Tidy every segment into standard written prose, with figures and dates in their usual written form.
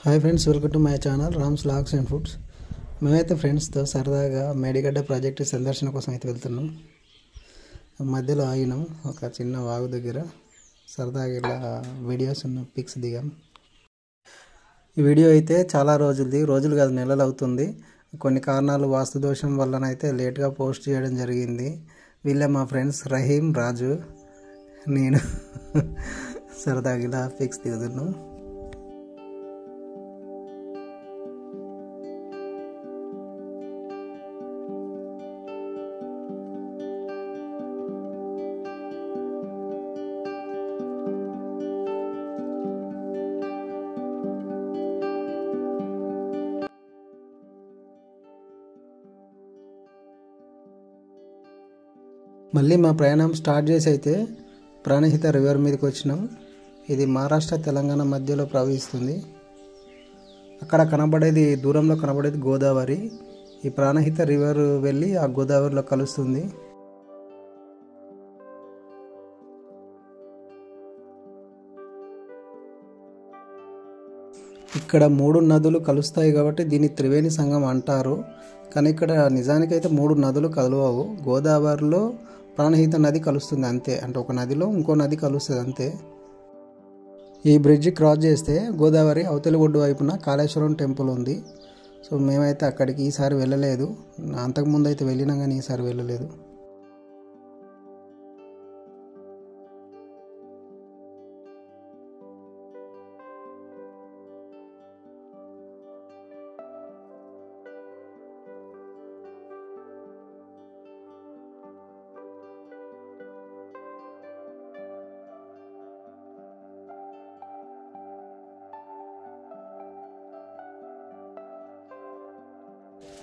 Hi friends, welcome to my channel Ram's logs and foods. మేమైతే ఫ్రెండ్స్తో సరదాగా మేడిగడ్డ ప్రాజెక్టు సందర్శన కోసం అయితే వెళ్తున్నాం. మధ్యలో ఆగినాం ఒక చిన్న వాగు దగ్గర. సరదాగా ఇలా వీడియోస్ ఉన్న పిక్స్ దిగాం. ఈ వీడియో అయితే చాలా రోజులు కాదు నెలలు అవుతుంది. కొన్ని కారణాలు వాస్తు దోషం వల్లనైతే లేట్గా పోస్ట్ చేయడం జరిగింది. వీళ్ళే మా ఫ్రెండ్స్ రహీం, రాజు, నేను సరదాగా ఇలా పిక్స్ దిగుతున్నాం. మళ్ళీ మా ప్రయాణం స్టార్ట్ చేసి అయితే ప్రాణహిత రివర్ మీదకి వచ్చినాం. ఇది మహారాష్ట్ర తెలంగాణ మధ్యలో ప్రవహిస్తుంది. అక్కడ దూరంలో కనబడేది గోదావరి. ఈ ప్రాణహిత రివర్ వెళ్ళి ఆ గోదావరిలో కలుస్తుంది. ఇక్కడ 3 నదులు కలుస్తాయి కాబట్టి దీన్ని త్రివేణి సంగమం అంటారు. కానీ ఇక్కడ నిజానికైతే 3 నదులు కలవవు. గోదావరిలో ప్రాణహిత నది కలుస్తుంది అంతే. అంటే ఒక నదిలో ఇంకో నది కలుస్తుంది అంతే. ఈ బ్రిడ్జ్ క్రాస్ చేస్తే గోదావరి అవతలి ఒడ్డు వైపున కాళేశ్వరం టెంపుల్ ఉంది. సో మేమైతే అక్కడికి ఈసారి వెళ్ళలేదు. అంతకుముందు అయితే వెళ్ళినా కానీ ఈసారి వెళ్ళలేదు.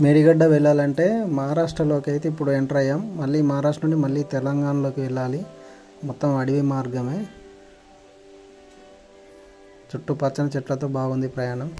మేడిగడ్డ వెళ్ళాలంటే మహారాష్ట్రలోకి అయితే ఇప్పుడు ఎంటర్ అయ్యాం. మళ్ళీ మహారాష్ట్ర నుండి మళ్ళీ తెలంగాణలోకి వెళ్ళాలి. మొత్తం అడవి మార్గమే. చుట్టూ పచ్చని చెట్లతో బాగుంది ప్రయాణం.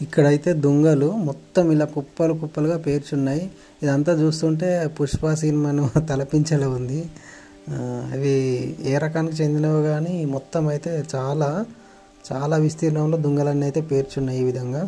ఇక్కడైతే దొంగలు మొత్తం ఇలా కుప్పలుగా పేర్చున్నాయి. ఇదంతా చూస్తుంటే పుష్ప సినిమాను తలపించేలా ఉంది. అవి ఏ రకానికి చెందినవి కానీ మొత్తం అయితే చాలా విస్తీర్ణంలో దొంగలన్నీ అయితే పేర్చున్నాయి ఈ విధంగా.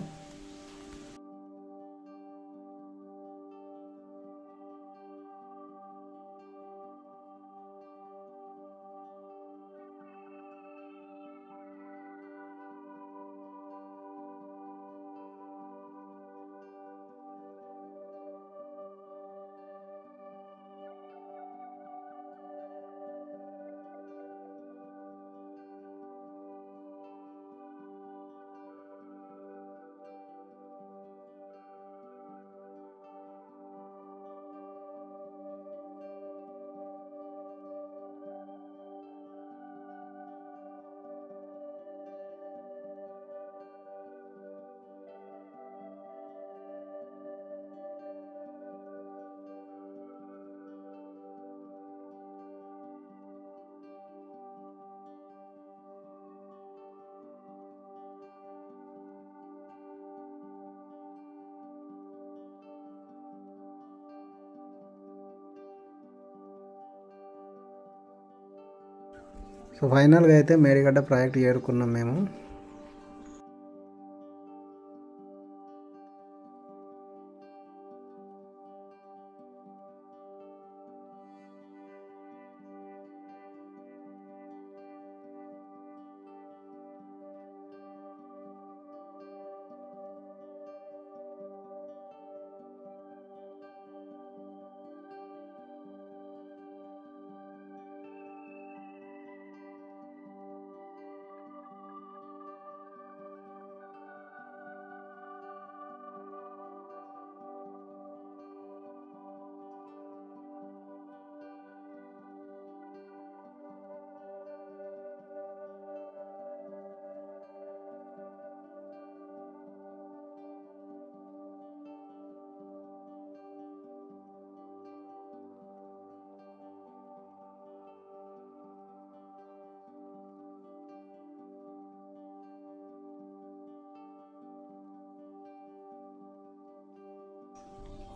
సో ఫైనల్గా అయితే మేడిగడ్డ ప్రాజెక్ట్ చేరుకున్నాం మేము.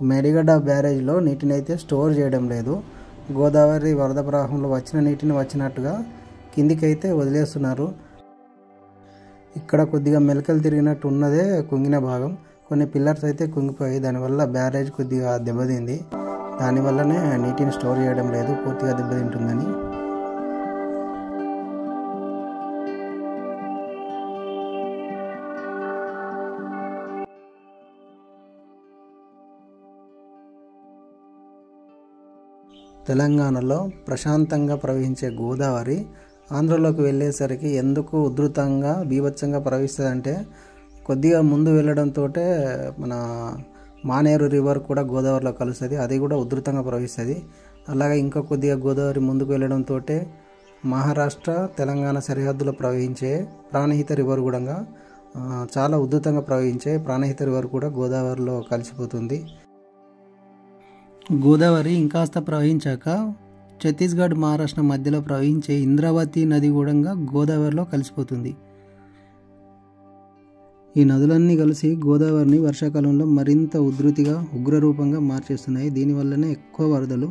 మేడిగడ్డ బ్యారేజ్లో నీటిని అయితే స్టోర్ చేయడం లేదు. గోదావరి వరద ప్రవాహంలో వచ్చిన నీటిని వచ్చినట్టుగా కిందికైతే వదిలేస్తున్నారు. ఇక్కడ కొద్దిగా మెలకలు తిరిగినట్టు ఉన్నదే కుంగిన భాగం. కొన్ని పిల్లర్స్ అయితే కుంగిపోయి దానివల్ల బ్యారేజ్ కొద్దిగా దెబ్బతింది. దానివల్లనే నీటిని స్టోర్ చేయడం లేదు, పూర్తిగా దెబ్బతింటుందని. తెలంగాణలో ప్రశాంతంగా ప్రవహించే గోదావరి ఆంధ్రలోకి వెళ్ళేసరికి ఎందుకు ఉధృతంగా బీభత్సంగా ప్రవహిస్తుందంటే, కొద్దిగా ముందు వెళ్ళడంతో మన మానేరు రివర్ కూడా గోదావరిలో కలుస్తుంది, అది కూడా ఉధృతంగా ప్రవహిస్తుంది. అలాగే ఇంకా కొద్దిగా గోదావరి ముందుకు వెళ్ళడంతో మహారాష్ట్ర తెలంగాణ సరిహద్దులో ప్రవహించే ప్రాణహిత రివర్ కూడా చాలా ఉధృతంగా ప్రవహించే ప్రాణహిత రివర్ కూడా గోదావరిలో కలిసిపోతుంది. గోదావరి ఇంకాస్త ప్రవహించాక ఛత్తీస్గఢ్ మహారాష్ట్ర మధ్యలో ప్రవహించే ఇంద్రావతి నది కూడా గోదావరిలో కలిసిపోతుంది. ఈ నదులన్నీ కలిసి గోదావరిని వర్షాకాలంలో మరింత ఉధృతిగా ఉగ్రరూపంగా మార్చేస్తున్నాయి. దీనివల్లనే ఎక్కువ వరదలు